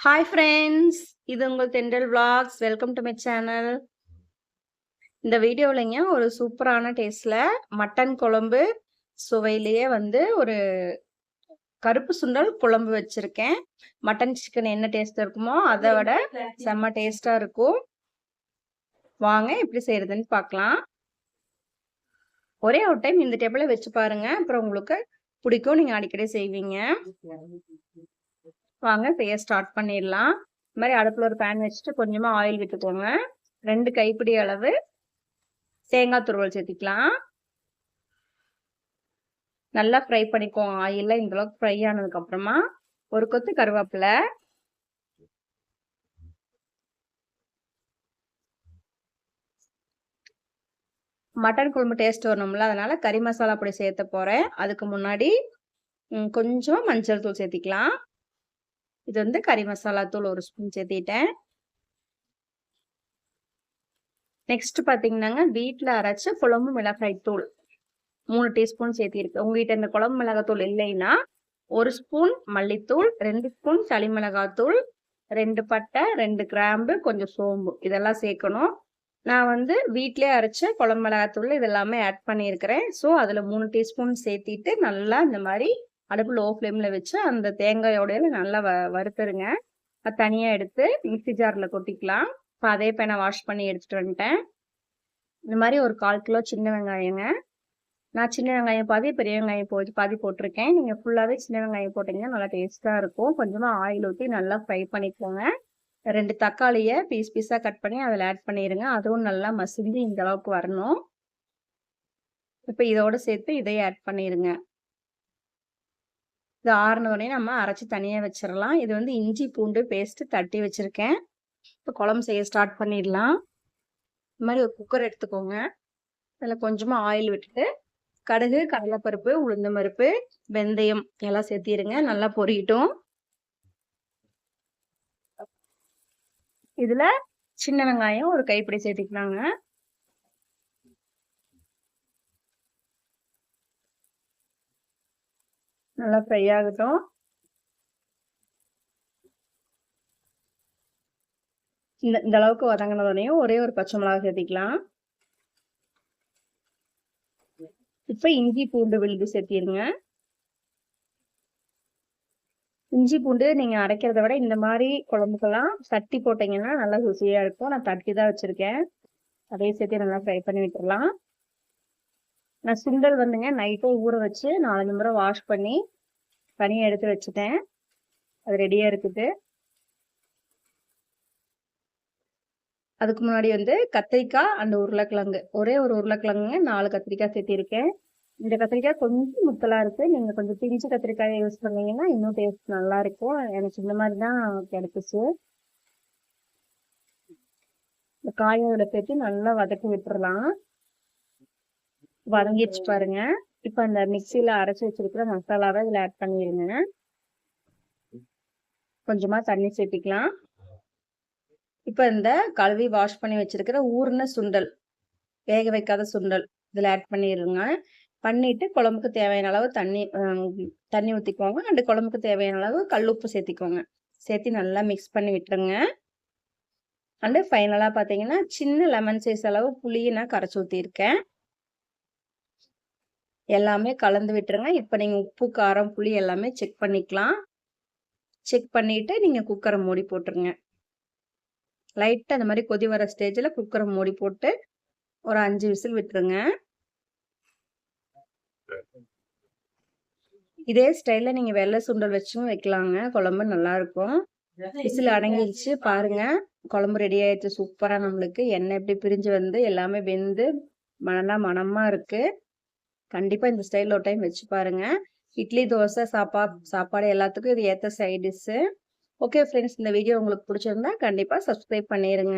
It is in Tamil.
ஹாய் ஃப்ரெண்ட்ஸ், இது உங்கள் தென்றல் vlogs. Welcome to my channel. இந்த வீடியோவிலங்க ஒரு சூப்பரான டேஸ்ட்ல மட்டன் குழம்பு சுவையிலேயே ஒரு கருப்பு சுண்டல் குழம்பு வச்சிருக்கேன். மட்டன் சிக்கன் என்ன டேஸ்ட் இருக்குமோ அதை விட செம்ம டேஸ்டா இருக்கும். வாங்க எப்படி செய்யறதுன்னு பார்க்கலாம். ஒரே ஒரு டைம் இந்த டேபிள வச்சு பாருங்க, அப்புறம் உங்களுக்கு பிடிக்கும், நீங்க அடிக்கடி செய்வீங்க. வாங்க செய்ய ஸ்டார்ட் பண்ணிடலாம். இந்த மாதிரி அடுப்புல ஒரு பேன் வச்சுட்டு கொஞ்சமா ஆயில் விட்டுக்கோங்க. 2 கைப்பிடி அளவு தேங்காய் துருவல் சேர்த்திக்கலாம். நல்லா ஃப்ரை பண்ணிக்கோங்க. ஆயில்ல இந்த அளவுக்கு ஃப்ரை ஆனதுக்கு அப்புறமா ஒரு கொத்து கருவேப்பிலை, மட்டன் குழம்பு டேஸ்ட் வரணும்ல, அதனால கறி மசாலா பொடி சேர்த்த போறேன். அதுக்கு முன்னாடி கொஞ்சம் மஞ்சள் தூள் சேர்த்திக்கலாம். இது கறி மசாலா தூள் 1 ஸ்பூன் சேர்த்திட்டேன். நெக்ஸ்ட் பாத்தீங்கன்னாங்க, வீட்டுல அரைச்ச குழம்பு மிளகாய் தூள் 3 டீஸ்பூன் சேர்த்திருக்கு. உங்ககிட்ட இந்த குழம்பு மிளகாத்தூள் இல்லைன்னா 1 ஸ்பூன் மல்லித்தூள், 2 ஸ்பூன் தனி மிளகாத்தூள், 2 பட்டை, 2 கிராம்பு, கொஞ்சம் சோம்பு இதெல்லாம் சேர்க்கணும். நான் வீட்டிலே அரைச்ச குழம்பு மிளகாத்தூள் இதெல்லாமே ஆட் பண்ணியிருக்கிறேன். ஸோ அதில் 3 டீஸ்பூன் சேர்த்திட்டு நல்லா இந்த மாதிரி அடுப்பு லோ ஃப்ளேமில் வச்சு அந்த தேங்காயோடைய நல்லா வறுத்துருங்க. அது தனியாக எடுத்து மிக்சி ஜாரில் கொட்டிக்கலாம். இப்போ அதே பேனை வாஷ் பண்ணி எடுத்துகிட்டு வந்துட்டேன். இந்த மாதிரி ஒரு 1/4 கிலோ சின்ன வெங்காயங்க. நான் சின்ன வெங்காயம் பாதி, பெரிய வெங்காயம் பாதி போட்டிருக்கேன். நீங்கள் ஃபுல்லாகவே சின்ன வெங்காயம் போட்டிங்கன்னா நல்லா டேஸ்ட்டாக இருக்கும். கொஞ்சமாக ஆயில் ஊற்றி நல்லா ஃப்ரை பண்ணிக்கோங்க. 2 தக்காளியை பீஸ் பீஸாக கட் பண்ணி அதில் ஆட் பண்ணிடுங்க. அதுவும் நல்லா மசிஞ்சு இந்த அளவுக்கு வரணும். இப்போ இதோடு சேர்த்து இதையும் ஆட் பண்ணிடுங்க. இது ஆறுனோடனே நம்ம அரைச்சி தனியாக வச்சிடலாம். இது இஞ்சி பூண்டு பேஸ்ட்டு தட்டி வச்சுருக்கேன். இப்போ குழம்பு செய்ய ஸ்டார்ட் பண்ணிடலாம். இந்த மாதிரி ஒரு குக்கர் எடுத்துக்கோங்க. அதில் கொஞ்சமாக ஆயில் விட்டுட்டு கடுகு, கடலைப்பருப்பு, உளுந்தம் பருப்பு, வெந்தயம் எல்லாம் சேர்த்திடுங்க. நல்லா பொரியட்டும். இதுல சின்ன வெங்காயம் ஒரு கைப்பிடி சேர்த்திக்கலாங்க. நல்லா ஃப்ரை ஆகட்டும். இந்த அளவுக்கு வதங்கினதையும் ஒரே ஒரு பச்சை மிளகாய் சேர்த்திக்கலாம். இப்ப இஞ்சி பூண்டு விழுது சேர்த்திருங்க. இஞ்சி பூண்டு நீங்க அரைக்கிறத விட இந்த மாதிரி குழம்புக்கெல்லாம் தட்டி போட்டீங்கன்னா நல்லா ருசியா இருக்கும். நான் தட்டி தான் வச்சிருக்கேன். அதையும் சேர்த்து நல்லா ஃப்ரை பண்ணி விட்டுடலாம். நான் சுண்டல் நைட்டே ஊற வச்சு 4 முறை வாஷ் பண்ணி தனியாக எடுத்து வச்சுட்டேன். அது ரெடியா இருக்குது. அதுக்கு முன்னாடி கத்திரிக்காய் அண்ட் உருளைக்கிழங்கு, ஒரே ஒரு உருளைக்கிழங்குங்க, 4 கத்திரிக்காய் சேர்த்திருக்கேன். இந்த கத்திரிக்காய் கொஞ்சம் முத்தலா இருக்கு. நீங்க கொஞ்சம் பிஞ்சு கத்திரிக்காயை யூஸ் பண்ணீங்கன்னா இன்னும் டேஸ்ட் நல்லா இருக்கும். எனக்கு இந்த மாதிரி தான் கிடைச்சிச்சு. இந்த காயோட சேர்த்து நல்லா வதக்கி விட்டுறலாம். வதங்கிடுச்சு பாருங்க. இப்ப அந்த மிக்சியில அரைச்சி வச்சிருக்கிற மசாலாவை இதுல ஆட் பண்ணிடுங்க. கொஞ்சமா தண்ணி சேர்த்திக்கலாம். இப்ப இந்த கழுவி வாஷ் பண்ணி வச்சிருக்கிற ஊர்ன சுண்டல், வேக வைக்காத சுண்டல் இதுல ஆட் பண்ணிடுங்க. பண்ணிட்டு குழம்புக்கு தேவையான அளவு தண்ணி ஊற்றிக்கோங்க. அண்டு குழம்புக்கு தேவையான அளவு கல்லுப்பு சேர்த்திக்கோங்க. சேர்த்து நல்லா மிக்ஸ் பண்ணி விட்டுருங்க. அண்டு ஃபைனலாக பார்த்தீங்கன்னா சின்ன லெமன் சைஸ் அளவு புளியை நான் கரைச்சி ஊற்றிருக்கேன். எல்லாமே கலந்து விட்டுருங்க. இப்போ நீங்கள் உப்பு, காரம், புளி எல்லாமே செக் பண்ணிக்கலாம். செக் பண்ணிட்டு நீங்கள் குக்கரை மூடி போட்டுருங்க. லைட்டாக அந்த மாதிரி கொதி வர ஸ்டேஜில் குக்கரை மூடி போட்டு ஒரு 5 விசில் விட்டுருங்க. இதே ஸ்டைல்ல நீங்க வெள்ளை சுண்டல் வச்சும் வைக்கலாங்க. குழம்பு நல்லா இருக்கும். விசில் அடங்கிடுச்சு பாருங்க. குழம்பு ரெடி ஆயிடுச்சு. சூப்பரா நம்மளுக்கு எண்ணெய் எப்படி பிரிஞ்சு எல்லாமே வெந்து நல்லா மணமா இருக்கு. கண்டிப்பா இந்த ஸ்டைல்ல ஒரு டைம் வச்சு பாருங்க. இட்லி, தோசை, சாப்பாடு எல்லாத்துக்கும் இது ஏத்த சைட் டிஷ். ஓகே ஃப்ரெண்ட்ஸ், இந்த வீடியோ உங்களுக்கு பிடிச்சிருந்தா கண்டிப்பா சப்ஸ்கிரைப் பண்ணிருங்க.